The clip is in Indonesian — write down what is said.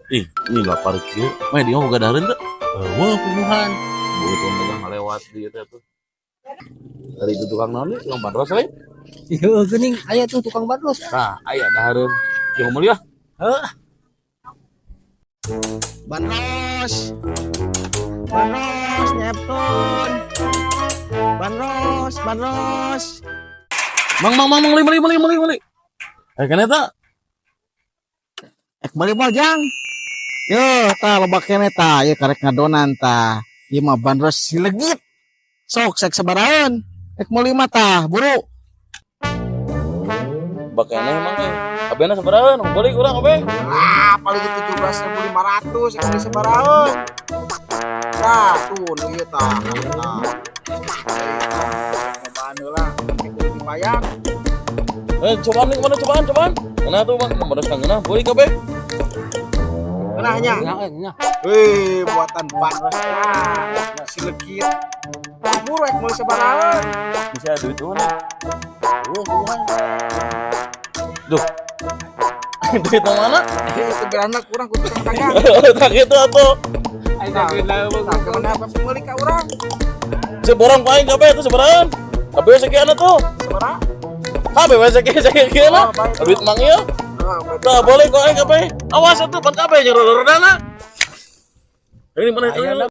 Ih, ini nggak parkir. Mah dia mau gadarin tuh. Wah, puluhan. Begitu megang lewat dia tuh. Dari itu tukang naon nih, tukang bandros we. Iya geuning aya tuh tukang bandros. Nah, aya dahareun. Yo meuli ah. Heeh. Bandros. Bandros Neptun. Bandros. Mang, meuli. Kan eta. Balik jang. Yo, ta loba kene ta, ye karek ngadonan ta. Ieu mah bandros silegit. Sok sek sabaraeun. Meuli mah tah, buru. Bakana emang teh. Kabehna sabaraeun? Balik urang kabeh. Ah, paling 17.500 yang beli sabaraeun. Tah, tuh nu ieu tah, tah. Cobaan heula, dibayar. Cobaan nih, mana cobaan? Mana tuh bang? Bandros kangeuna, balik kabeh. Kenanya? Nya. Wih, buatan bandros tah. Silegit. Buru rek meuli sabaraeun. Bisa duit mana? Puluhan. Duh. Duit mana? Itu beranak kurang kudu dagang. Tak gitu atuh. Ai dageun lah Nah, kemana apa meuli ka urang? Seborang paling kabeh tuh seberang. Kabeh sekian tuh. Sabaraha? Kabeh sekian lah. Duit mang ieu. Tah boleh kok kabeh. Awas atuh pan kabeh nyeror dana. Ini mana itu?